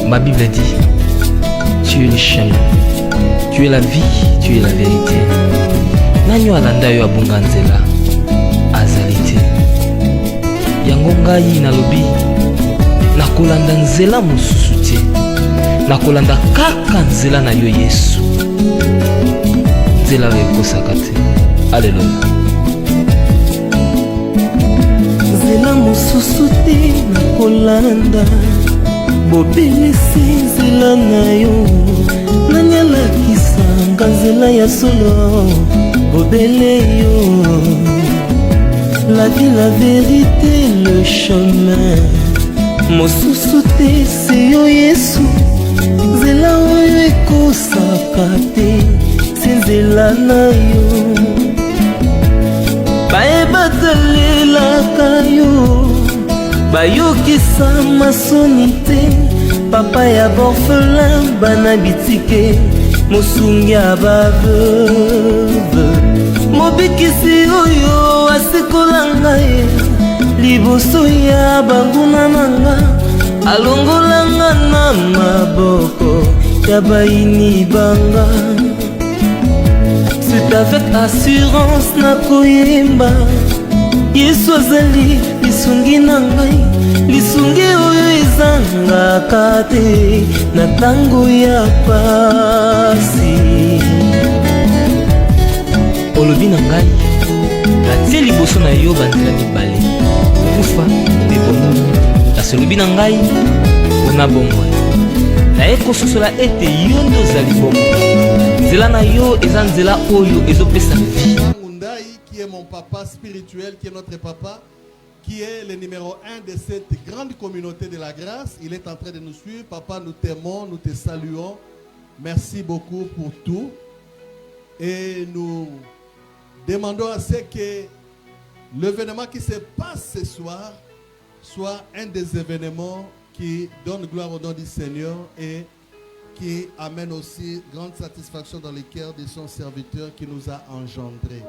Ma Bible dit, tu es le chemin, tu es la vie, tu es la vérité. Nanyo alanda yo abunga nzela azali te. Yango ngai nalobi nakolanda nzela mosusu te, nakolanda kaka nzela na yo Yesu, nzela oyo ekosaka te. Alleluya. Nzela mosusu te nakolanda, bobelisi nzela na yo, nani alakisanga nzela ya solo, bobele yo. La vie, la vérité, le chemin, mosusu te se yo Yesu, nzela oyo ekosaka te, se nzela na yo. Bayebatalelaka yo, bayokisa masoni te, papa ya borfelin bana bitike, mosungi ya baveuve, mobikisi oyo asikola ngai liboso ya banguna nanga, alongolanga na maboko ya baini banga. C'est avec assurance nakoyemba, Yesu azali lisungi na ngai, lisungi oyo ezangaka te na tango ya pasi. Olobi na ngai natie liboso na yo banzela mibale, kufa mpe bomoi. Kasi olobi na ngai mpona bomoi, naye kososola ete yo nde ozali bomoi. Nzela na yo eza nzela oyo ezopesa vie. Qui est mon papa spirituel, qui est notre papa, qui est le numéro 1 de cette grande communauté de la grâce. Il est en train de nous suivre. Papa, nous t'aimons, nous te saluons. Merci beaucoup pour tout. Et nous demandons à ce que l'événement qui se passe ce soir soit un des événements qui donne gloire au nom du Seigneur et qui amène aussi grande satisfaction dans les cœurs de son serviteur qui nous a engendrés.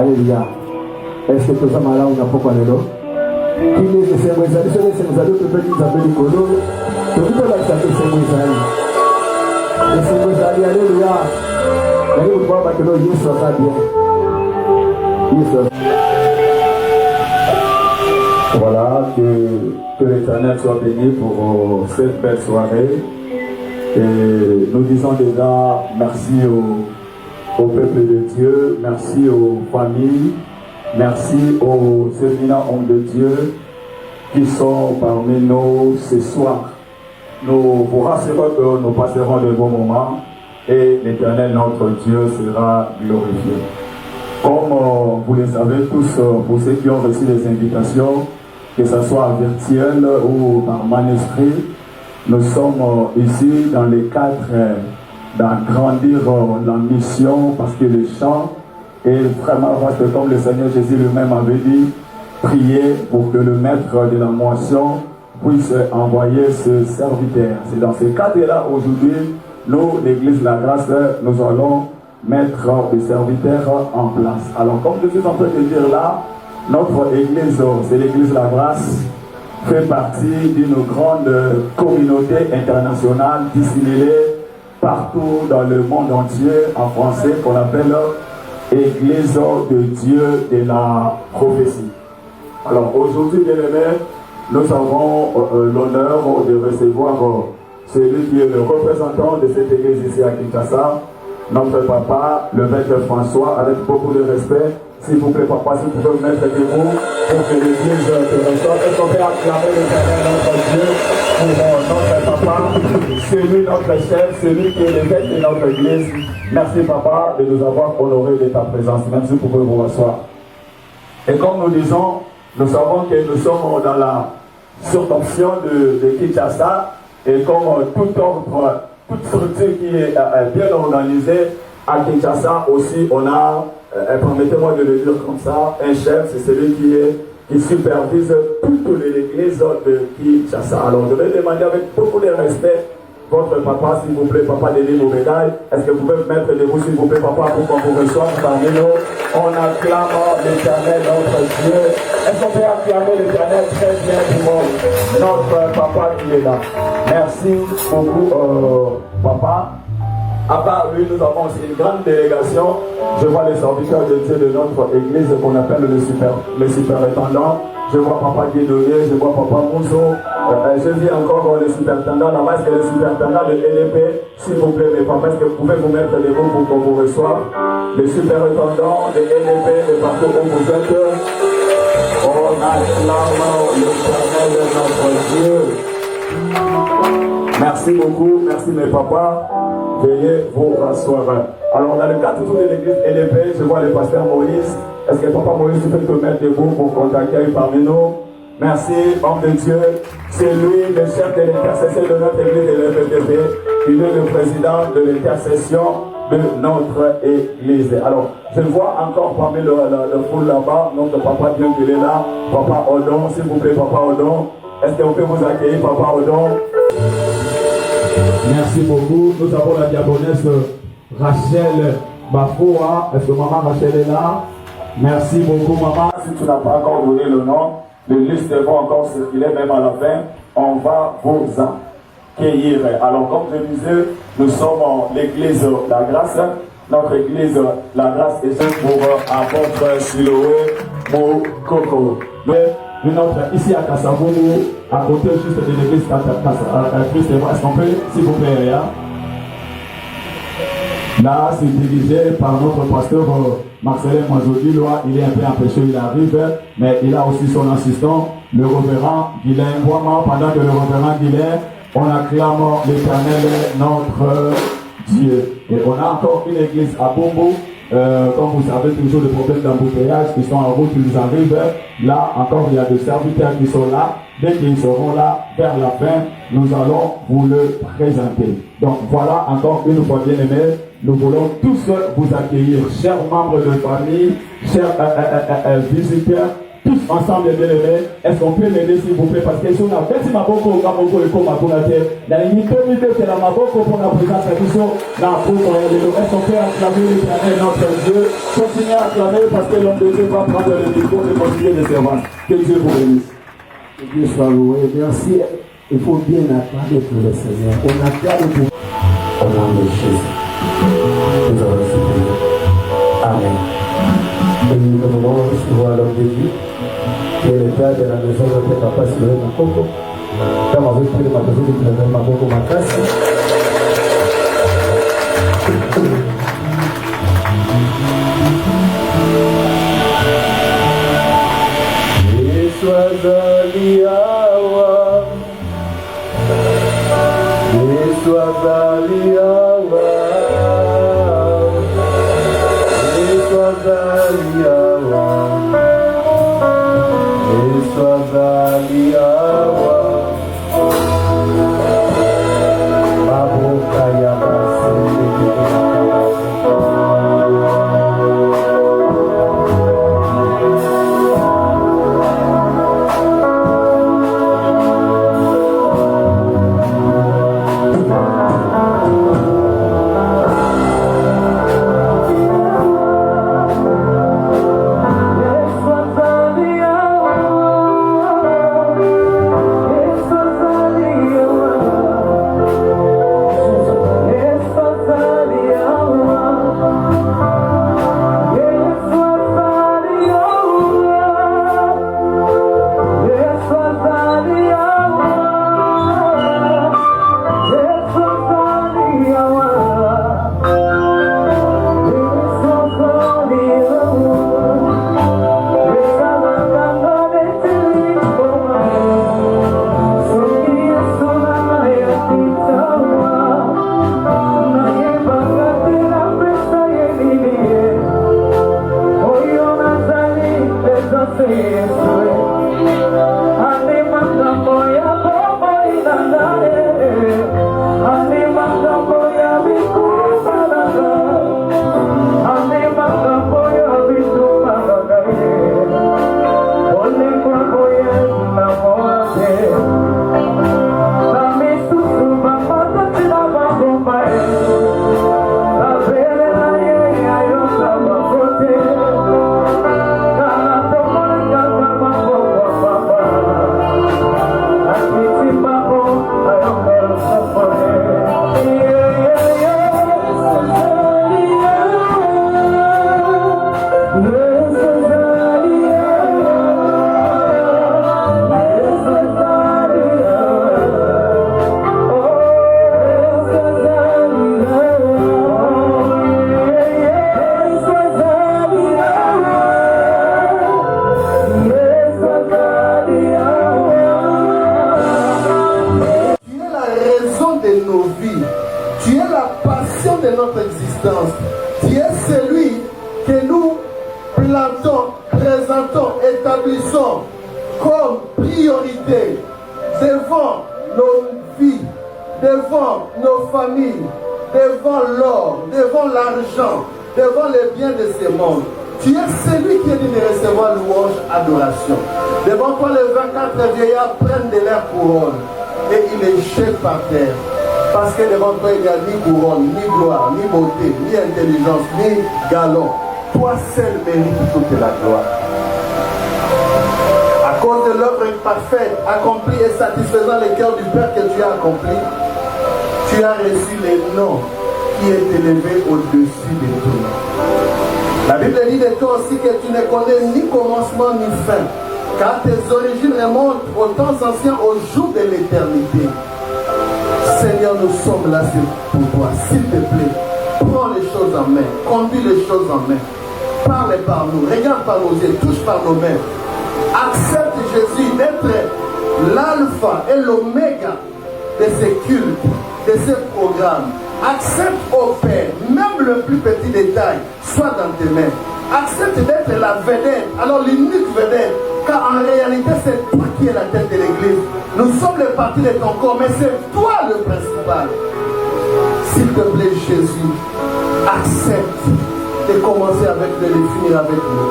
Alléluia. Est-ce que tout ça malade ou n'a pas parlé là? Qui est ce Seigneur Zali? Ce Seigneur Zali, tu peux dire ça peut Nicolo. Tu peux pas dire que Seigneur Zali. Le Seigneur Zali, Alléluia. Mais vous voyez que nous y sommes bien. Voilà, que l'Éternel soit béni pour cette belle soirée. Et nous disons déjà merci au peuple de Dieu, merci aux familles, merci aux éminents hommes de Dieu qui sont parmi nous ce soir. Nous vous rassurons que nous passerons de bons moments et l'Éternel, notre Dieu, sera glorifié. Comme vous le savez tous, pour ceux qui ont reçu les invitations, que ce soit virtuel ou par manuscrit, nous sommes ici dans le cadre d'agrandir la mission parce que le chant est vraiment vaste, comme le Seigneur Jésus lui-même avait dit, prier pour que le maître de la moisson puisse envoyer ce serviteur. C'est dans ce cadre-là aujourd'hui, nous, l'Église La Grâce, nous allons mettre des serviteurs en place. Alors comme je suis en train de dire là, notre Église, c'est l'Église La Grâce, fait partie d'une grande communauté internationale disséminée partout dans le monde entier, en français, qu'on appelle Église de Dieu de la prophétie. Alors aujourd'hui, bien aimés, nous avons l'honneur de recevoir celui qui est le représentant de cette église ici à Kinshasa, notre papa, le maître François, avec beaucoup de respect. S'il vous plaît, papa, si vous pouvez vous mettre debout pour que l'église te reçoive. Est-ce qu'on peut acclamer l'Éternel, notre Dieu, pour notre papa, celui notre chef, celui qui est l'évêque de notre église. Merci, papa, de nous avoir honoré de ta présence. Merci, vous pouvez vous rasseoir. Et comme nous disons, nous savons que nous sommes dans la surtension de Kinshasa, et comme tout ordre, toute structure qui est bien organisée, à Kinshasa aussi, on a, permettez-moi de le dire comme ça, un chef, c'est celui qui supervise toute l'église de Kinshasa. Alors je vais demander avec beaucoup de respect votre papa, s'il vous plaît, papa Denis Moubédaï. Est-ce que vous pouvez vous mettre debout, s'il vous plaît, papa, pour qu'on vous reçoive parmi nous? On acclame l'Éternel, notre Dieu. Est-ce qu'on peut acclamer l'Éternel très bien pour notre papa qui est là? Merci beaucoup, papa. À part lui, nous avons aussi une grande délégation. Je vois les serviteurs de Dieu de notre église qu'on appelle le superintendant. Je vois papa Guédonier, je vois papa Mousso. Je vis encore le superintendant. Là-bas, est-ce que le superintendant de LDP, s'il vous plaît, mes papas, est-ce que vous pouvez vous mettre debout pour qu'on vous reçoive? Le superintendant de LDP, de partout où vous êtes. On acclame l'Éternel de notre Dieu. Merci beaucoup, merci mes papas. Veuillez vous rasseoir. Alors, dans le cadre de l'église LDP, je vois le pasteur Moïse. Est-ce que papa Moïse, tu peux te mettre debout pour qu'on t'accueille parmi nous? Merci, homme de Dieu. C'est lui, le chef de l'intercession de notre église de l'FDP. Il est le président de l'intercession de notre église. Alors, je vois encore parmi le foule là-bas, notre papa bien qu'il est là. Papa Odon, s'il vous plaît, papa Odon. Est-ce que vous pouvez vous accueillir, papa Odon? Merci beaucoup. Nous avons la diaconesse Rachel Bafoua. Est-ce que maman Rachel est là? Merci beaucoup, maman. Si tu n'as pas encore donné le nom, les listes vont encore circuler, même à la fin. On va vous accueillir. Alors, comme je disais, nous sommes l'église La Grâce. Notre église La Grâce est pour apôtre Siloé Mokoko. Une autre ici à Kassavoulou, à côté juste de l'église Christ. Est-ce qu'on peut, s'il vous plaît, là, c'est dirigé par notre pasteur Marcelin Moisodi. Il est un peu empêché, il arrive, mais il a aussi son assistant, le révérend Guilain Boima. Pendant que le révérend Guilain, on acclame l'Éternel, notre Dieu. Et on a encore une église à Bombo. Comme vous savez, toujours des problèmes d'embouteillage qui sont en route, ils arrivent. Là, encore, il y a des serviteurs qui sont là. Dès qu'ils seront là, vers la fin, nous allons vous le présenter. Donc, voilà, encore une fois, bien aimés, nous voulons tous vous accueillir, chers membres de famille, chers visiteurs, tous ensemble, les bien-aimés. Est-ce qu'on peut m'aider, s'il vous plaît? Parce que si on a fait ma boko, et comme ma bonate, dans les minutes, c'est la maboko pour la présentation, la boko, est-ce qu'on peut acclamer l'éternel, notre Dieu? Continuez à acclamer parce que l'homme de Dieu va prendre le micro et continuer de servir. Que Dieu vous bénisse. Que Dieu soit loué. Merci. Il faut bien acclamer pour le Seigneur. On acclame pour au nom de Jésus. Nous avons reçu. Amen. Et nous allons recevoir l'homme de Dieu, qui est le père de la maison de notre papa Sylvain Makoko. Comme avec tous les magasins de Sylvain Makoko Makasi. Yesu azaliawa, Yesu azaliawa, Yesu azaliawa, Yesu azaliawa, maboka ya basende. Parce que devant toi il n'y a ni couronne, ni gloire, ni beauté, ni intelligence, ni galon. Toi seul mérites toute la gloire. À cause de l'œuvre parfaite, accomplie et satisfaisant le cœur du Père que tu as accompli, tu as reçu le nom qui est élevé au-dessus de tout. La Bible dit de toi aussi que tu ne connais ni commencement ni fin, car tes origines remontent aux temps anciens, aux jours de l'éternité. Seigneur, nous sommes là pour toi. S'il te plaît, prends les choses en main, conduis les choses en main. Parle par nous, regarde par nos yeux, touche par nos mains. Accepte Jésus d'être l'alpha et l'oméga de ces cultes, de ces programmes. Accepte, ô Père, même le plus petit détail, soit dans tes mains. Accepte d'être la vedette, alors l'unique vedette, car en réalité c'est toi qui es la tête de l'église. Nous sommes les parties de ton corps, mais c'est toi le principal. S'il te plaît Jésus, accepte de commencer avec nous, de finir avec nous.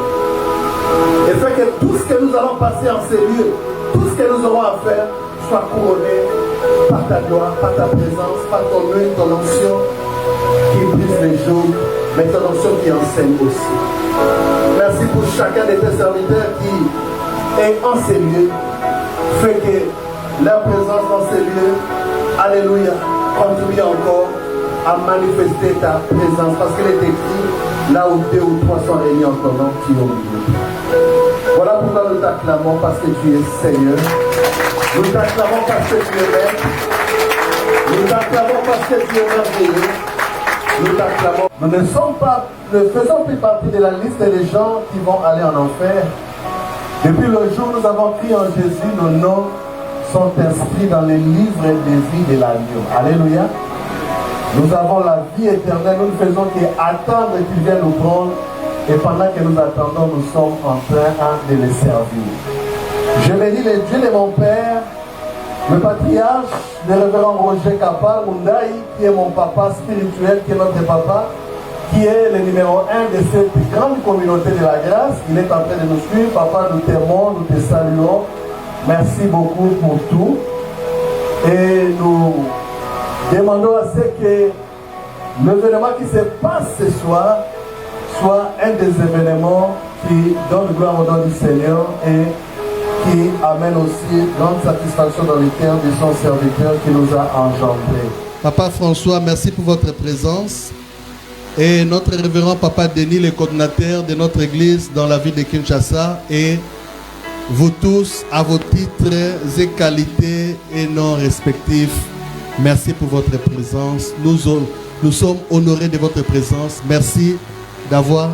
Et fait que tout ce que nous allons passer en ces lieux, tout ce que nous aurons à faire, soit couronné par ta gloire, par ta présence, par ton œil, ton onction qui brise les jours, mais ton onction qui enseigne aussi. Merci pour chacun de tes serviteurs qui est en ces lieux, fait que leur présence dans ces lieux, alléluia, contribue encore à manifester ta présence, parce qu'il est écrit, là où 2 ou 3 sont réunis en ton nom, tu es au milieu. Voilà pourquoi nous t'acclamons, parce que tu es Seigneur. Nous t'acclamons parce que tu es maître. Nous t'acclamons parce que tu es merveilleux. Nous t'acclamons. Nous ne faisons plus partie de la liste des gens qui vont aller en enfer. Depuis le jour où nous avons crié en Jésus, nos noms sont inscrits dans les livres des vies de l'agneau. Alléluia. Nous avons la vie éternelle. Nous ne faisons qu'attendre qu'il vienne nous prendre. Et pendant que nous attendons, nous sommes en train de les servir. Je bénis les dieux de mon Père, le patriarche, le révérend Roger Kappa Mundaï, qui est mon papa spirituel, qui est notre papa, qui est le numéro 1 de cette grande communauté de la grâce. Il est en train de nous suivre. Papa, nous t'aimons, nous te saluons. Merci beaucoup pour tout. Et nous demandons à ce que l'événement qui se passe ce soir soit un des événements qui donne gloire au nom du Seigneur et qui amène aussi grande satisfaction dans le cœur de son serviteur qui nous a engendrés. Papa François, merci pour votre présence. Et notre révérend Papa Denis, le coordinateur de notre église dans la ville de Kinshasa. Et vous tous, à vos titres et qualités et noms respectifs, merci pour votre présence. Nous sommes honorés de votre présence. Merci d'avoir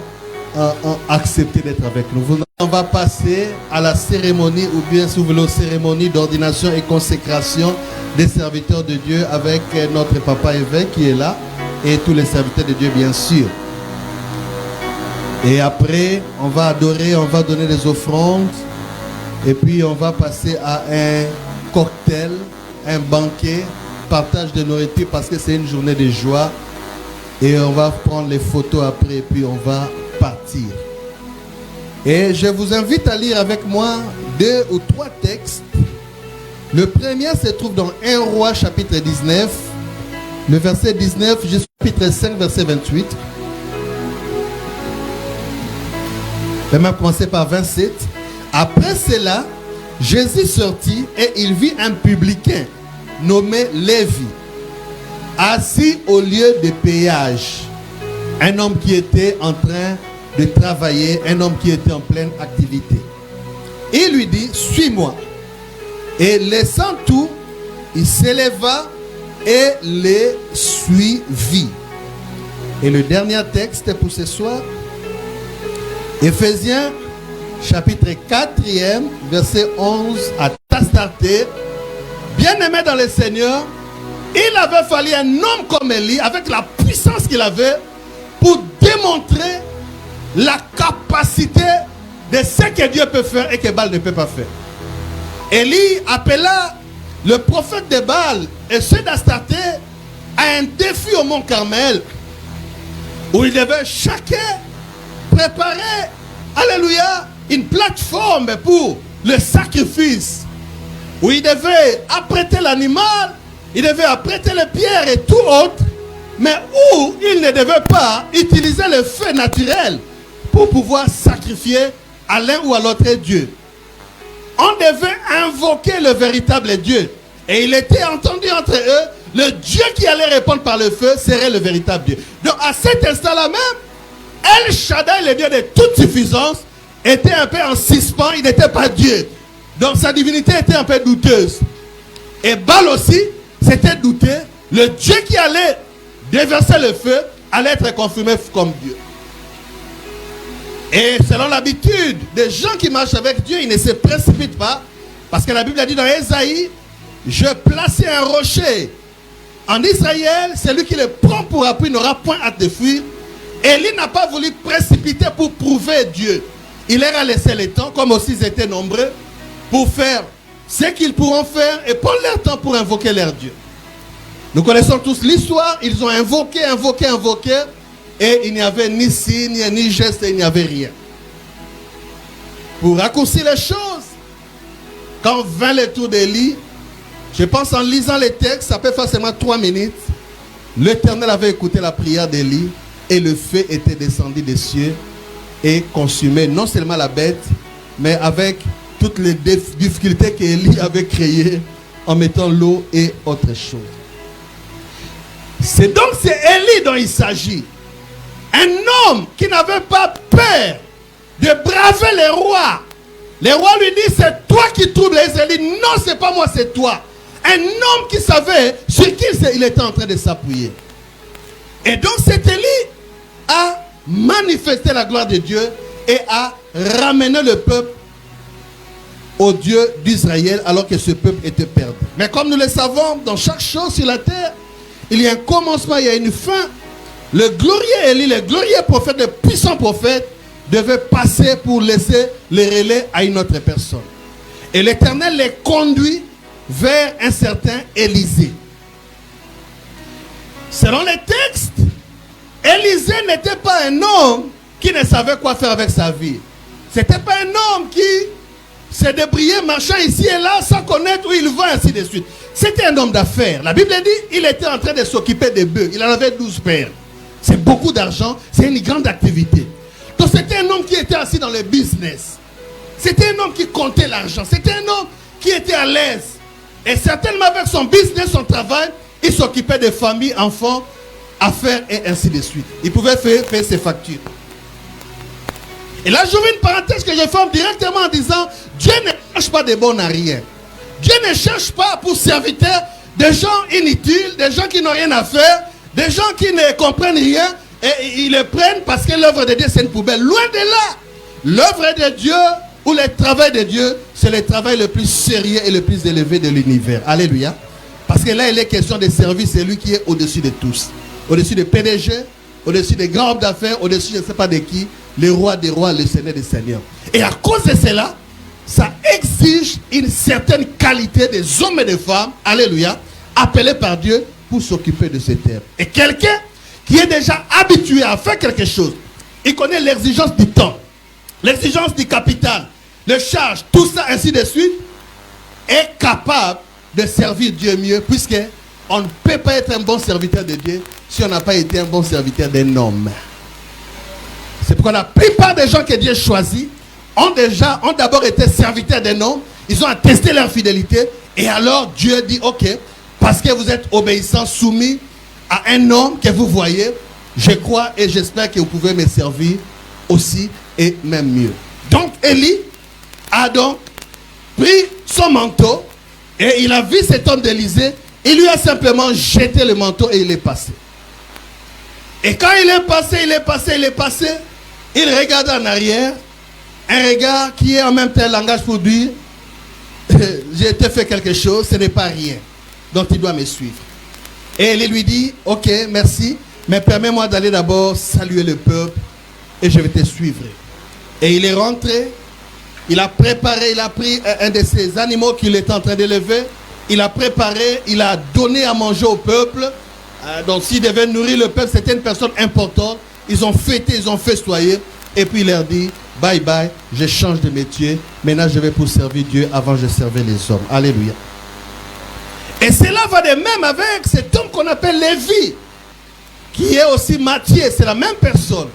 accepté d'être avec nous. On va passer à la cérémonie, ou bien si vous voulez, cérémonie d'ordination et consécration des serviteurs de Dieu avec notre papa évêque qui est là et tous les serviteurs de Dieu, bien sûr. Et après, on va adorer, on va donner des offrandes et puis on va passer à un cocktail, un banquet, partage de nourriture parce que c'est une journée de joie. Et on va prendre les photos après et puis on va partir. Et je vous invite à lire avec moi 2 ou 3 textes. Le premier se trouve dans 1 Roi chapitre 19, le verset 19 jusqu'au chapitre 5 verset 28. Je vais même commencer par 27. Après cela, Jésus sortit et il vit un publicain nommé Lévi, assis au lieu de péage. Un homme qui était en train de travailler, un homme qui était en pleine activité. Il lui dit, suis-moi. Et laissant tout, il s'éleva et les suivit. Et le dernier texte pour ce soir, Éphésiens chapitre 4e, verset 11 à Tastarté. Bien-aimé dans le Seigneur, il avait fallu un homme comme Élie, avec la puissance qu'il avait, pour démontrer la capacité de ce que Dieu peut faire et que Baal ne peut pas faire. Élie appela le prophète de Baal et ceux d'Astarté à un défi au mont Carmel, où il devait chacun préparer, alléluia, une plateforme pour le sacrifice, où il devait apprêter l'animal, il devait apprêter les pierres et tout autre, mais où il ne devait pas utiliser le feu naturel pour pouvoir sacrifier à l'un ou à l'autre Dieu. On devait invoquer le véritable Dieu. Et il était entendu entre eux, le Dieu qui allait répondre par le feu serait le véritable Dieu. Donc à cet instant-là même, El Shaddai, le Dieu de toute suffisance, était un peu en suspens, il n'était pas Dieu. Donc sa divinité était un peu douteuse. Et Baal aussi, c'était douté. Le Dieu qui allait déverser le feu allait être confirmé comme Dieu. Et selon l'habitude des gens qui marchent avec Dieu, ils ne se précipitent pas. Parce que la Bible a dit dans Ésaïe, je plaçais un rocher en Israël, celui qui le prend pour appui n'aura point hâte de fuir. Élie n'a pas voulu précipiter pour prouver Dieu. Il leur a laissé le temps, comme aussi ils étaient nombreux, pour faire ce qu'ils pourront faire et prendre leur temps pour invoquer leur Dieu. Nous connaissons tous l'histoire, ils ont invoqué, et il n'y avait ni signe, ni geste, il n'y avait rien. Pour raccourcir les choses, quand vint le tour d'Élie, je pense en lisant les textes, ça peut faire seulement 3 minutes, l'Éternel avait écouté la prière d'Élie et le feu était descendu des cieux et consumé non seulement la bête, mais avec toutes les difficultés qu'Élie avait créées en mettant l'eau et autre chose. C'est donc Élie dont il s'agit. Un homme qui n'avait pas peur de braver les rois. Les rois lui disent, c'est toi qui troubles les Israélites. Non, c'est pas moi, c'est toi. Un homme qui savait sur qui il était en train de s'appuyer. Et donc cet Élie a manifesté la gloire de Dieu et a ramené le peuple au Dieu d'Israël alors que ce peuple était perdu. Mais comme nous le savons, dans chaque chose sur la terre, il y a un commencement, il y a une fin. Le glorieux Élie, le glorieux prophète, le puissant prophète devait passer pour laisser le relais à une autre personne. Et l'Éternel les conduit vers un certain Élisée. Selon les textes, Élisée n'était pas un homme qui ne savait quoi faire avec sa vie. Ce n'était pas un homme qui s'est débrouillé, marchant ici et là, sans connaître où il va, ainsi de suite. C'était un homme d'affaires. La Bible dit qu'il était en train de s'occuper des bœufs. Il en avait 12 pères. C'est beaucoup d'argent, c'est une grande activité. Donc c'était un homme qui était assis dans le business. C'était un homme qui comptait l'argent. C'était un homme qui était à l'aise. Et certainement avec son business, son travail, il s'occupait des familles, enfants, affaires et ainsi de suite. Il pouvait faire ses factures. Et là, j'ouvre une parenthèse que je ferme directement en disant, Dieu ne cherche pas de bons à rien. Dieu ne cherche pas pour serviteurs des gens inutiles, des gens qui n'ont rien à faire, des gens qui ne comprennent rien et ils les prennent parce que l'œuvre de Dieu c'est une poubelle. Loin de là, l'œuvre de Dieu ou le travail de Dieu, c'est le travail le plus sérieux et le plus élevé de l'univers. Alléluia. Parce que là, il est question de servir celui qui est au-dessus de tous. Au-dessus des PDG, au-dessus des grands hommes d'affaires, au-dessus je ne sais pas de qui, le roi des rois, le Seigneur des seigneurs. Et à cause de cela, ça exige une certaine qualité des hommes et des femmes, alléluia, appelés par Dieu pour s'occuper de ces terres. Et quelqu'un qui est déjà habitué à faire quelque chose, il connaît l'exigence du temps, l'exigence du capital, les charges, tout ça ainsi de suite, est capable de servir Dieu mieux, puisque on ne peut pas être un bon serviteur de Dieu si on n'a pas été un bon serviteur d'un homme. C'est pourquoi la plupart des gens que Dieu choisit ont d'abord été serviteurs d'un homme, ils ont attesté leur fidélité, et alors Dieu dit, ok, parce que vous êtes obéissants, soumis à un homme que vous voyez, je crois et j'espère que vous pouvez me servir aussi et même mieux. Donc Élie a donc pris son manteau et il a vu cet homme d'Élysée, il lui a simplement jeté le manteau et il est passé. Et quand il est passé, il regarde en arrière, un regard qui est en même temps un langage pour dire, j'ai été fait quelque chose, ce n'est pas rien. Donc il doit me suivre. Et il lui dit, ok, merci, mais permets-moi d'aller d'abord saluer le peuple et je vais te suivre. Et il est rentré, il a préparé, il a pris un de ces animaux qu'il était en train d'élever, il a préparé, il a donné à manger au peuple. Donc s'il devait nourrir le peuple, c'était une personne importante. Ils ont fêté, ils ont festoyé. Et puis il leur dit, bye bye, je change de métier. Maintenant je vais pour servir Dieu avant je servais les hommes. Alléluia. Et cela va de même avec cet homme qu'on appelle Lévi, qui est aussi Matthieu, c'est la même personne.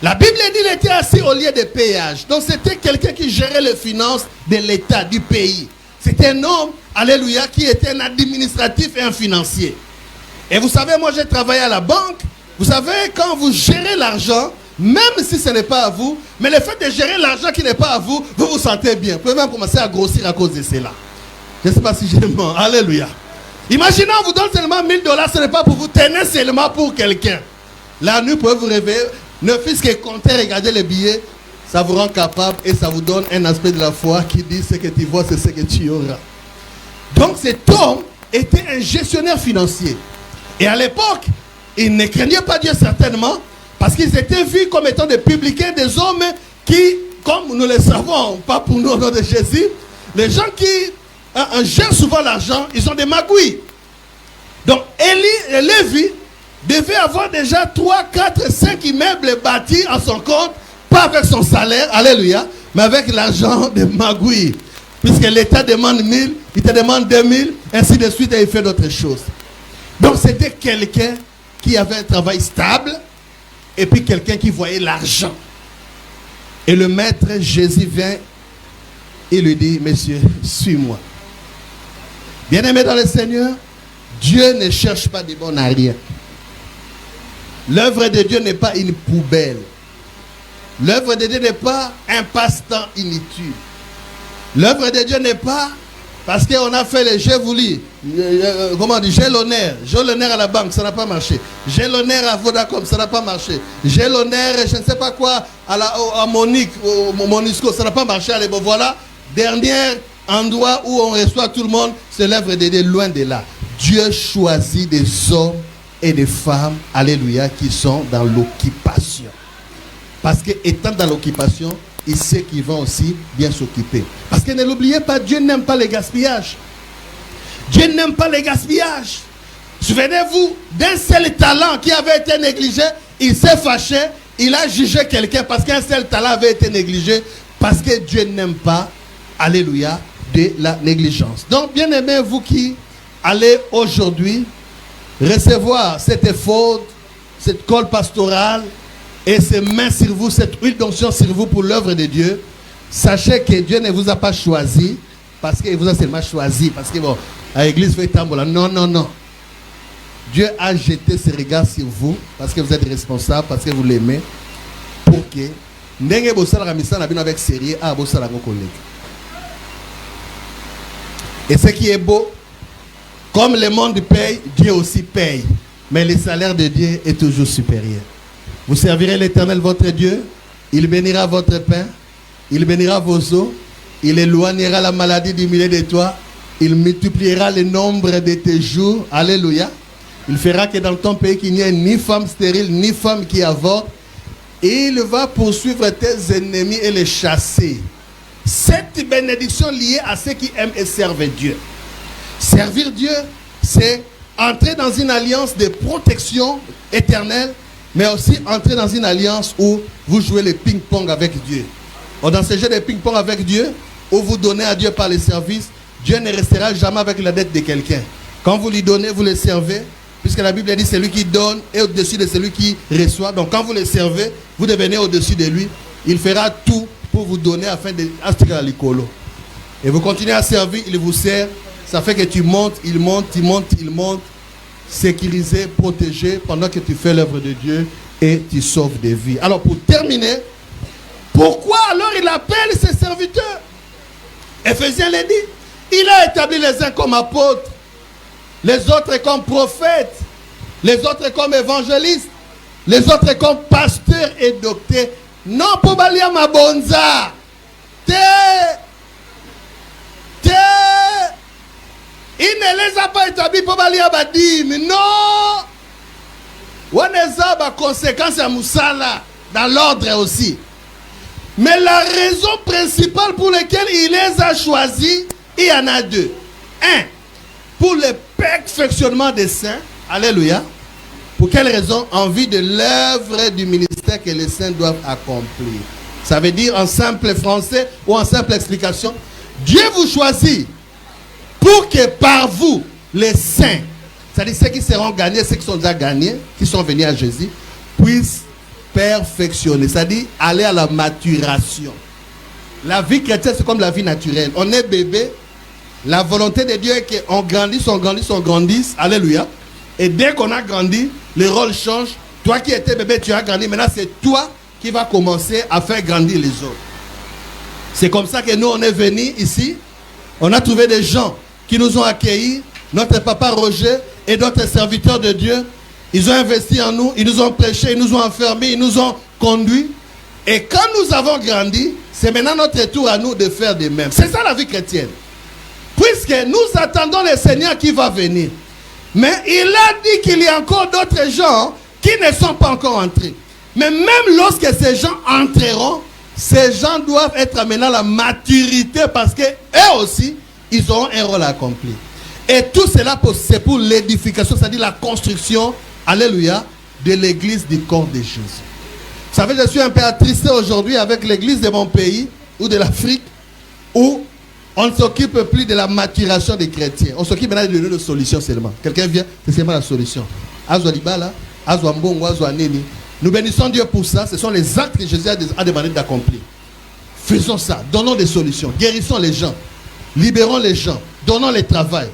La Bible dit qu'il était assis au lieu de péage. Donc c'était quelqu'un qui gérait les finances de l'État, du pays. C'était un homme, alléluia, qui était un administratif et un financier. Et vous savez, moi j'ai travaillé à la banque. Vous savez, quand vous gérez l'argent, même si ce n'est pas à vous, mais le fait de gérer l'argent qui n'est pas à vous, vous vous sentez bien. Vous pouvez même commencer à grossir à cause de cela. Je ne sais pas si je mens. Alléluia. Imaginez, on vous donne seulement $1000, ce n'est pas pour vous, tenez seulement pour quelqu'un. La nuit, vous pouvez vous réveiller, ne fût-ce que compter, regarder les billets, ça vous rend capable et ça vous donne un aspect de la foi qui dit ce que tu vois, c'est ce que tu auras. Donc cet homme était un gestionnaire financier. Et à l'époque, il ne craignait pas Dieu certainement, parce qu'ils étaient vus comme étant des publicains, des hommes qui, comme nous le savons, pas pour nous au nom de Jésus, les gens qui gèrent souvent l'argent, ils ont des magouilles. Donc Lévi devait avoir déjà 3, 4, 5 immeubles bâtis à son compte, pas avec son salaire, alléluia, mais avec l'argent de magouille. Puisque l'État demande 1000, il te demande 2000, ainsi de suite, et il fait d'autres choses. Donc c'était quelqu'un qui avait un travail stable, et puis quelqu'un qui voyait l'argent. Et le maître Jésus vient, il lui dit, monsieur, suis-moi. Bien-aimé dans le Seigneur, Dieu ne cherche pas de bon à rien. L'œuvre de Dieu n'est pas une poubelle. L'œuvre de Dieu n'est pas un passe-temps inutile. L'œuvre de Dieu n'est pas parce qu'on a fait les j'ai voulu. Comment on dit? J'ai l'honneur à la banque, ça n'a pas marché. J'ai l'honneur à Vodacom, ça n'a pas marché. J'ai l'honneur, je ne sais pas quoi, à Monique, Monisco, ça n'a pas marché. Allez, bon, voilà, dernier endroit où on reçoit tout le monde, c'est l'œuvre de Dieu, loin de là. Dieu choisit des hommes et des femmes, alléluia, qui sont dans l'occupation. Parce qu'étant dans l'occupation, il sait qu'ils vont aussi bien s'occuper. Parce que ne l'oubliez pas, Dieu n'aime pas le gaspillage. Dieu n'aime pas le gaspillage. Souvenez-vous d'un seul talent qui avait été négligé, il s'est fâché, il a jugé quelqu'un parce qu'un seul talent avait été négligé, parce que Dieu n'aime pas, alléluia, de la négligence. Donc, bien aimé, vous qui allez aujourd'hui recevoir cette effort, cette colle pastorale, et se met sur vous, cette huile d'onction sur vous pour l'œuvre de Dieu, sachez que Dieu ne vous a pas choisi parce qu'il vous a seulement choisi, parce que bon, à l'église fait tambola. Non, non, non. Dieu a jeté ses regards sur vous parce que vous êtes responsable, parce que vous l'aimez, pour que n'engé bossala ramisa na bino avec sérieux à bossala ngo collègue. Et ce qui est beau, comme le monde paye, Dieu aussi paye, mais le salaire de Dieu est toujours supérieur. Vous servirez l'Éternel votre Dieu, il bénira votre pain, il bénira vos eaux, il éloignera la maladie du milieu de toi, il multipliera le nombre de tes jours, alléluia. Il fera que dans ton pays qu'il n'y ait ni femme stérile, ni femme qui avorte, et il va poursuivre tes ennemis et les chasser. Cette bénédiction liée à ceux qui aiment et servent Dieu. Servir Dieu, c'est entrer dans une alliance de protection éternelle, mais aussi entrer dans une alliance où vous jouez le ping-pong avec Dieu. Or, dans ce jeu de ping-pong avec Dieu, où vous donnez à Dieu par les services, Dieu ne restera jamais avec la dette de quelqu'un. Quand vous lui donnez, vous le servez, puisque la Bible dit celui qui donne est au-dessus de celui qui reçoit. Donc quand vous le servez, vous devenez au-dessus de lui. Il fera tout pour vous donner afin de astiquer la licolo. Et vous continuez à servir, il vous sert. Ça fait que tu montes, il monte, il monte, il monte. Sécurisé, protégé pendant que tu fais l'œuvre de Dieu et tu sauves des vies. Alors pour terminer, pourquoi alors il appelle ses serviteurs? Éphésiens le dit, il a établi les uns comme apôtres, les autres comme prophètes, les autres comme évangélistes, les autres comme pasteurs et docteurs. Non, pour balia ma bonza. Il ne les a pas établis pour balia badim. Non. On a des conséquences à Moussala dans l'ordre aussi. Mais la raison principale pour laquelle il les a choisis, il y en a deux. Un, pour le perfectionnement des saints. Alléluia. Pour quelle raison? En vue de l'œuvre du ministère que les saints doivent accomplir. Ça veut dire en simple français ou en simple explication, Dieu vous choisit pour que par vous, les saints, c'est-à-dire ceux qui seront gagnés, ceux qui sont déjà gagnés, qui sont venus à Jésus, puissent perfectionner, c'est-à-dire aller à la maturation. La vie chrétienne, c'est comme la vie naturelle. On est bébé, la volonté de Dieu est qu'on grandisse, on grandisse, on grandisse. Alléluia. Et dès qu'on a grandi, le rôle change. Toi qui étais bébé, tu as grandi. Maintenant, c'est toi qui vas commencer à faire grandir les autres. C'est comme ça que nous, on est venus ici. On a trouvé des gens qui nous ont accueillis. Notre papa Roger et d'autres serviteurs de Dieu. Ils ont investi en nous. Ils nous ont prêché. Ils nous ont enfermés. Ils nous ont conduits. Et quand nous avons grandi, c'est maintenant notre tour à nous de faire de même. C'est ça la vie chrétienne. Puisque nous attendons le Seigneur qui va venir. Mais il a dit qu'il y a encore d'autres gens qui ne sont pas encore entrés. Mais même lorsque ces gens entreront, ces gens doivent être amenés à la maturité parce qu'eux aussi, ils auront un rôle à accomplir. Et tout cela, c'est pour l'édification, c'est-à-dire la construction, alléluia, de l'église du corps de Jésus. Vous savez, je suis un peu attristé aujourd'hui avec l'église de mon pays, ou de l'Afrique où on ne s'occupe plus de la maturation des chrétiens. On s'occupe maintenant de donner une solution seulement. Quelqu'un vient, c'est seulement la solution. Azwalibala, Azwambongo, Azwaneni. Nous bénissons Dieu pour ça. Ce sont les actes que Jésus a demandé d'accomplir. Faisons ça. Donnons des solutions. Guérissons les gens. Libérons les gens. Donnons les travail.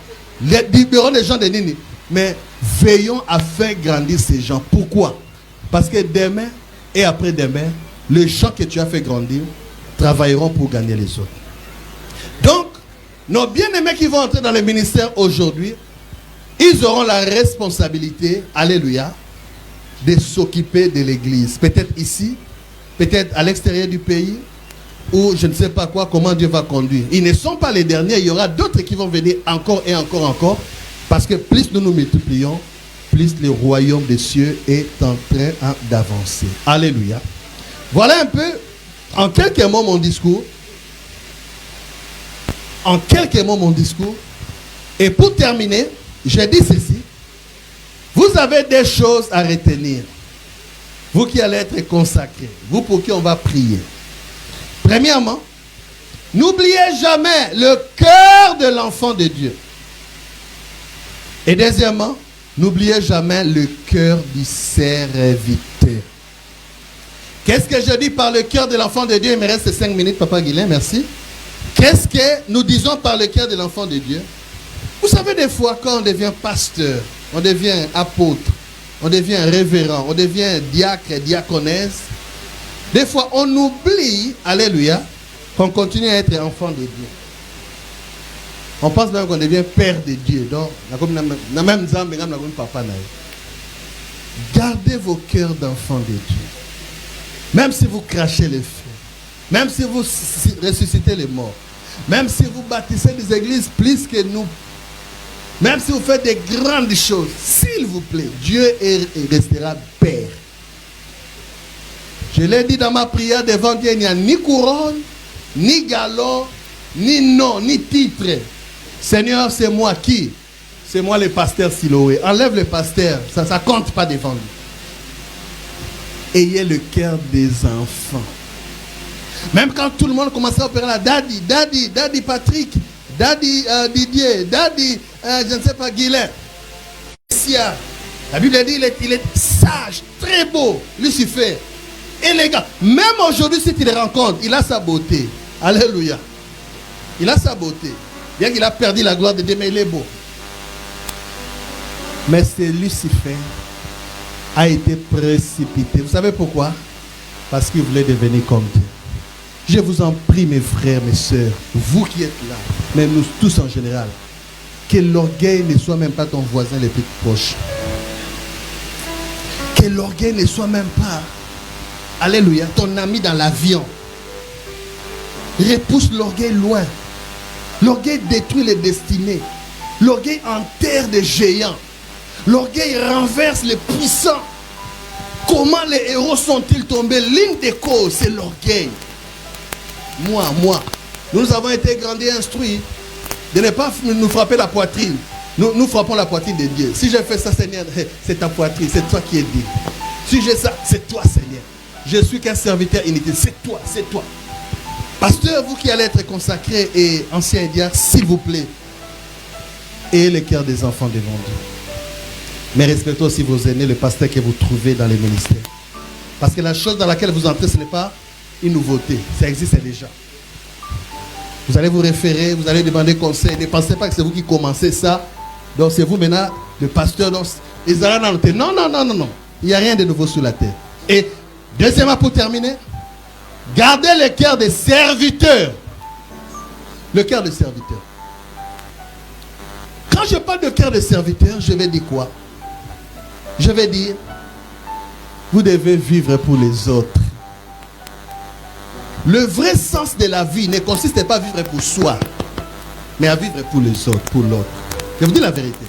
Libérons les gens de Nini. Mais veillons à faire grandir ces gens. Pourquoi? Parce que demain et après-demain, les gens que tu as fait grandir travailleront pour gagner les autres. Donc, nos bien-aimés qui vont entrer dans le ministère aujourd'hui, ils auront la responsabilité, alléluia, de s'occuper de l'église. Peut-être ici, peut-être à l'extérieur du pays, ou je ne sais pas quoi, comment Dieu va conduire. Ils ne sont pas les derniers, il y aura d'autres qui vont venir encore et encore, parce que plus nous nous multiplions, plus le royaume des cieux est en train d'avancer. Alléluia. Voilà un peu, en quelques mots, mon discours. En quelques mots, mon discours. Et pour terminer, j'ai dit ceci. Vous avez des choses à retenir. Vous qui allez être consacrés. Vous pour qui on va prier. Premièrement, n'oubliez jamais le cœur de l'enfant de Dieu. Et deuxièmement, n'oubliez jamais le cœur du serviteur. Qu'est-ce que je dis par le cœur de l'enfant de Dieu? Il me reste 5 minutes, Papa Guilain, merci. Qu'est-ce que nous disons par le cœur de l'enfant de Dieu? Vous savez, des fois, quand on devient pasteur, on devient apôtre, on devient révérend, on devient diacre, diaconesse, des fois, on oublie, alléluia, qu'on continue à être enfant de Dieu. On pense même qu'on devient père de Dieu. Donc, gardez vos cœurs d'enfants de Dieu. Même si vous crachez les feux, même si vous ressuscitez les morts, même si vous bâtissez des églises plus que nous, même si vous faites des grandes choses, s'il vous plaît, Dieu restera Père. Je l'ai dit dans ma prière devant Dieu, il n'y a ni couronne, ni galon, ni nom, ni titre. Seigneur, c'est moi qui? C'est moi le pasteur Siloé. Enlève le pasteur, ça ne compte pas devant lui. Ayez le cœur des enfants. Même quand tout le monde commençait à opérer là, Daddy Patrick, Daddy Didier, Daddy, je ne sais pas, Guilain. La Bible dit il est sage, très beau, Lucifer, élégant. Même aujourd'hui, si tu le rencontres, il a sa beauté. Alléluia. Il a sa beauté. Bien qu'il a perdu la gloire de Dieu, mais il est beau. Mais c'est Lucifer a été précipité. Vous savez pourquoi? Parce qu'il voulait devenir comme Dieu. Je vous en prie, mes frères, mes sœurs, vous qui êtes là, mais nous tous en général, que l'orgueil ne soit même pas ton voisin le plus proche. Que l'orgueil ne soit même pas, alléluia, ton ami dans l'avion. Repousse l'orgueil loin. L'orgueil détruit les destinées. L'orgueil enterre des géants. L'orgueil renverse les puissants. Comment les héros sont-ils tombés? L'une des causes, c'est l'orgueil. Moi, nous avons été grandis instruits de ne pas nous frapper la poitrine. Nous frappons la poitrine de Dieu. Si je fais ça, Seigneur, c'est ta poitrine, c'est toi qui es dit. Si j'ai ça, c'est toi, Seigneur. Je suis qu'un serviteur inutile. C'est toi, c'est toi. Pasteur, vous qui allez être consacré et ancien diacre, s'il vous plaît, ayez le cœur des enfants devant Dieu. Mais respectez aussi vos aînés, le pasteur que vous trouvez dans les ministères. Parce que la chose dans laquelle vous entrez, ce n'est pas une nouveauté. Ça existe déjà. Vous allez vous référer, vous allez demander conseil. Ne pensez pas que c'est vous qui commencez ça. Donc c'est vous maintenant, le pasteur. Donc, ils allaient dans le terre. Non. Il n'y a rien de nouveau sur la terre. Et deuxièmement, pour terminer, gardez le cœur des serviteurs. Le cœur des serviteurs. Quand je parle de cœur des serviteurs, je vais dire quoi? Je vais dire, vous devez vivre pour les autres. Le vrai sens de la vie ne consiste pas à vivre pour soi, mais à vivre pour les autres, pour l'autre. Je vous dis la vérité.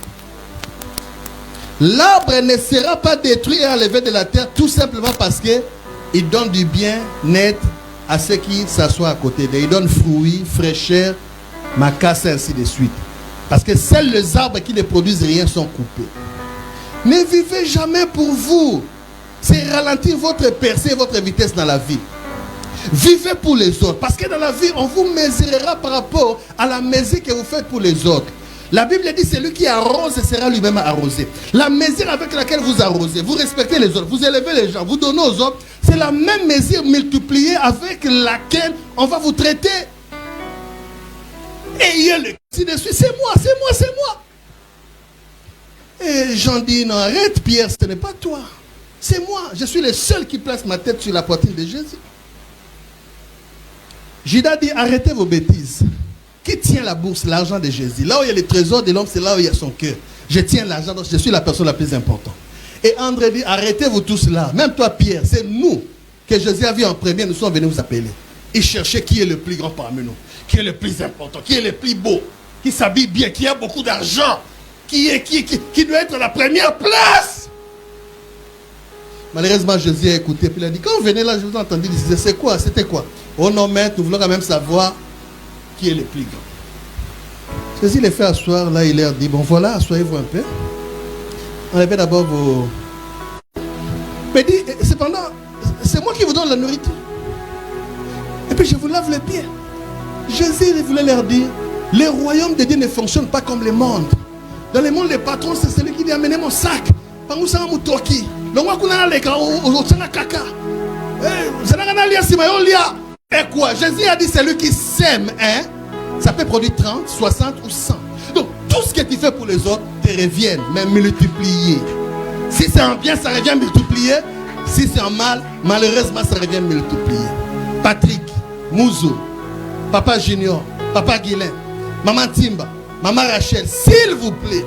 L'arbre ne sera pas détruit et enlevé de la terre tout simplement parce qu'il donne du bien-être à ceux qui s'assoient à côté d'eux. Il donne fruits, fraîcheur, macasse, ainsi de suite. Parce que seuls les arbres qui ne produisent rien sont coupés. Ne vivez jamais pour vous. C'est ralentir votre percée, votre vitesse dans la vie. Vivez pour les autres. Parce que dans la vie, on vous mesurera par rapport à la mesure que vous faites pour les autres. La Bible dit, celui qui arrose sera lui-même arrosé. La mesure avec laquelle vous arrosez, vous respectez les autres, vous élevez les gens, vous donnez aux autres, c'est la même mesure multipliée avec laquelle on va vous traiter. Et il y a le ci-dessus, c'est moi, c'est moi, c'est moi. Et Jean dit, non, arrête Pierre, ce n'est pas toi. C'est moi, je suis le seul qui place ma tête sur la poitrine de Jésus. Judas dit, arrêtez vos bêtises. Qui tient la bourse, l'argent de Jésus? Là où il y a les trésors de l'homme, c'est là où il y a son cœur. Je tiens l'argent, donc je suis la personne la plus importante. Et André dit, arrêtez-vous tous là. Même toi Pierre, c'est nous que Jésus a vu en premier, nous sommes venus vous appeler. Il cherchait qui est le plus grand parmi nous, qui est le plus important, qui est le plus beau, qui s'habille bien, qui a beaucoup d'argent, qui doit être à la première place. Malheureusement, Jésus a écouté, puis il a dit, quand vous venez là, je vous ai entendu, il disait, c'est quoi? C'était quoi? Oh non, maître, nous voulons quand même savoir qui est le plus grand. Jésus les fait asseoir, là, il leur dit, bon voilà, asseyez-vous un peu. Enlevez d'abord vos... Mais dit, cependant, c'est moi qui vous donne la nourriture. Et puis je vous lave les pieds. Jésus voulait leur dire, le royaume de Dieu ne fonctionne pas comme le monde. Dans le monde, les patrons, c'est celui qui dit, amenez mon sac. Et quoi? Jésus a dit, celui qui sème, hein, ça peut produire 30, 60 ou 100. Donc, tout ce que tu fais pour les autres te revient, mais multiplié. Si c'est en bien, ça revient multiplié. Si c'est en mal, malheureusement, ça revient multiplié. Patrick, Mouzou, Papa Junior, Papa Guilain, Maman Timba, Maman Rachel, s'il vous plaît.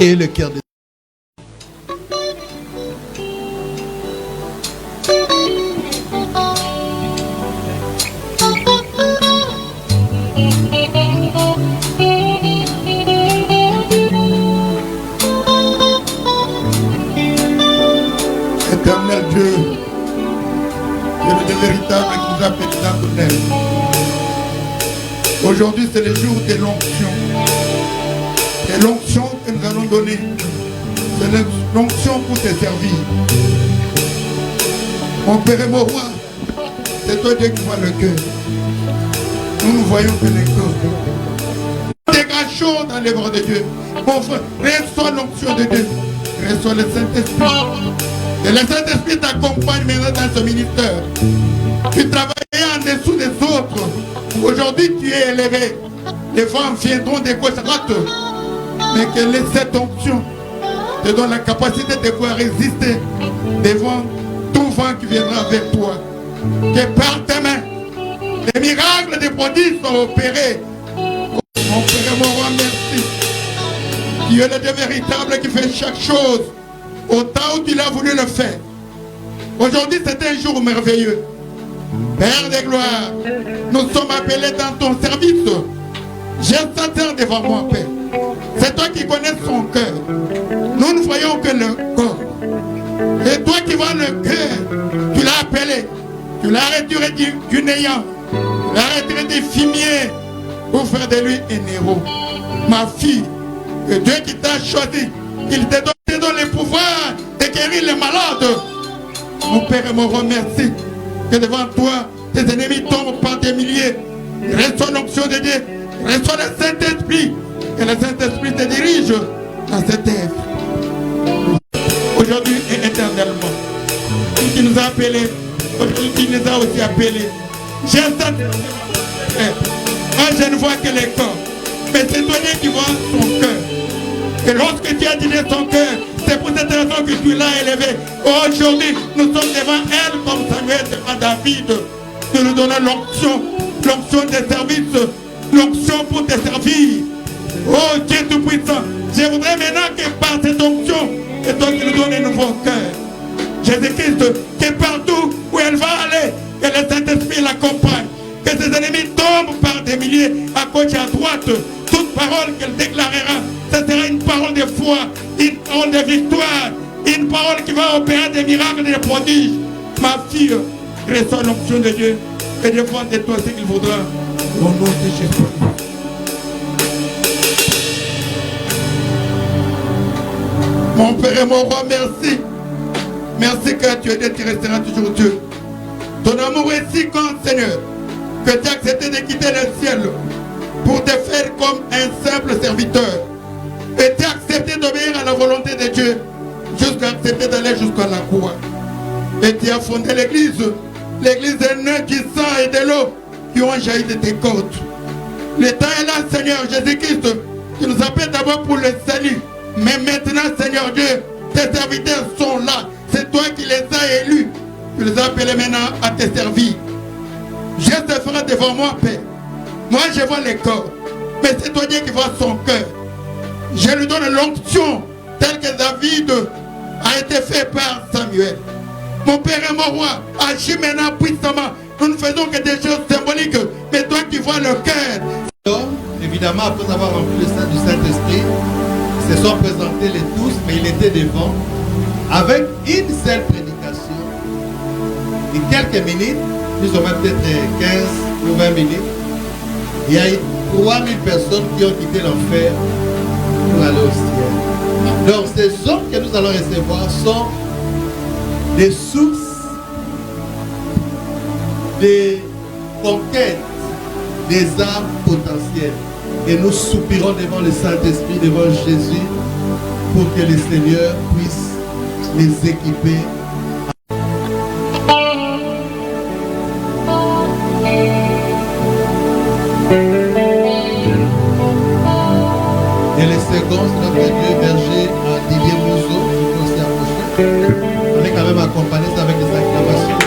Et le cœur de Éternel Dieu, Dieu véritable qui nous a fait connaître. Aujourd'hui, c'est le jour de l'onction. Et l'onction que nous allons donner, c'est l'onction pour te servir. Mon Père et mon roi, c'est toi Dieu qui vois le cœur. Nous voyons que les cœurs. Dégagons dans l'œuvre de Dieu. Mon frère, reçois l'onction de Dieu. Reçois le Saint-Esprit. Et le Saint-Esprit t'accompagne maintenant dans ce ministère. Tu travaillais en dessous des autres. Aujourd'hui, tu es élevé. Les vents viendront de gauche à droite. Mais que cette onction te donne la capacité de pouvoir résister devant tout vent qui viendra avec toi. Que par tes mains, les miracles des prodiges soient opérés. Mon Père et mon roi, merci. Tu es le Dieu véritable qui fait chaque chose au temps où tu l'as voulu le faire. Aujourd'hui, c'est un jour merveilleux. Père de gloire, nous sommes appelés dans ton service. J'ai Satan devant moi, Père. C'est toi qui connais son cœur. Nous ne voyons que le corps. Et toi qui vois le cœur, tu l'as appelé. Tu l'as retiré du néant. Tu l'as retiré des fumiers pour faire de lui un héros. Ma fille, que Dieu qui t'a choisi, il te donne le pouvoir de guérir les malades. Mon Père et mon roi, merci que devant toi, tes ennemis tombent par des milliers. Reçois l'onction de Dieu. Reçois le Saint-Esprit. Que le Saint-Esprit te dirige dans cette œuvre. Aujourd'hui et éternellement. Tu nous as appelés. Aujourd'hui tu nous as aussi appelés. J'ai entendu. Moi je ne vois que les corps. Mais c'est toi qui vois son cœur. Et lorsque tu as donné son cœur, c'est pour cette raison que tu l'as élevé. Aujourd'hui, nous sommes devant elle comme Samuel devant David. Nous nous donnons l'onction des services, l'onction pour te servir. Oh Dieu Tout-Puissant, je voudrais maintenant que par cette onction, c'est toi qui nous donnes un nouveau cœur. Jésus-Christ, que partout où elle va aller, que le Saint-Esprit l'accompagne. Que ses ennemis tombent par des milliers à gauche et à droite. Toute parole qu'elle déclarera, ce sera une parole de foi, une parole de victoire, une parole qui va opérer des miracles et des prodiges. Ma fille, reçois l'onction de Dieu et défends de toi ce qu'il voudra. Au nom de Jésus. Mon Père et mon roi, merci Merci que tu es Dieu, tu resteras toujours Dieu. Ton amour est si grand, Seigneur, que tu as accepté de quitter le ciel pour te faire comme un simple serviteur. Et tu as accepté d'obéir à la volonté de Dieu, jusqu'à accepter d'aller jusqu'à la croix. Et tu as fondé l'église. L'église est née du sang et de l'eau qui ont jailli de tes côtes. Le temps est là, Seigneur Jésus-Christ. Tu nous appelles d'abord pour le salut. Mais maintenant, Seigneur Dieu, tes serviteurs sont là. C'est toi qui les as élus. Tu les as appelés maintenant à te servir. Je te ferai devant moi, Père. Moi, je vois les corps. Mais c'est toi, Dieu, qui vois son cœur. Je lui donne l'onction telle que David a été fait par Samuel. Mon Père et mon roi, agis maintenant puissamment. Nous ne faisons que des choses symboliques, mais toi qui vois le cœur. Donc, évidemment, après avoir rempli le sein du Saint-Esprit, ils se sont présentés les tous, mais il était devant, avec une seule prédication. Et quelques minutes, plus ou moins peut-être 15 ou 20 minutes, il y a eu 3000 personnes qui ont quitté l'enfer pour aller au ciel. Donc, ces hommes que nous allons recevoir sont des sources des conquêtes des âmes potentielles. Et nous soupirons devant le Saint-Esprit, devant Jésus, pour que le Seigneur puisse les équiper. Et les secondes, notre Dieu berger à Didier Mouzo, qui peut aussi approcher. On est quand même accompagné avec des acclamations.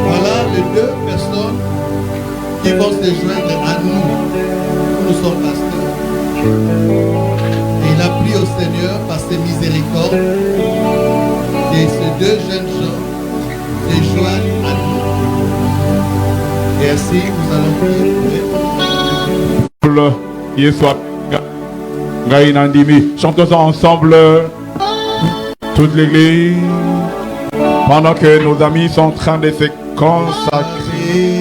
Voilà les deux personnes qui vont se joindre à nous. Nous sommes pasteurs. Et il a pris au Seigneur par ses miséricordes que ces deux jeunes gens se joignent à nous. Et ainsi, nous allons prier pour eux. Chantons ensemble toute l'église pendant que nos amis sont en train de se consacrer.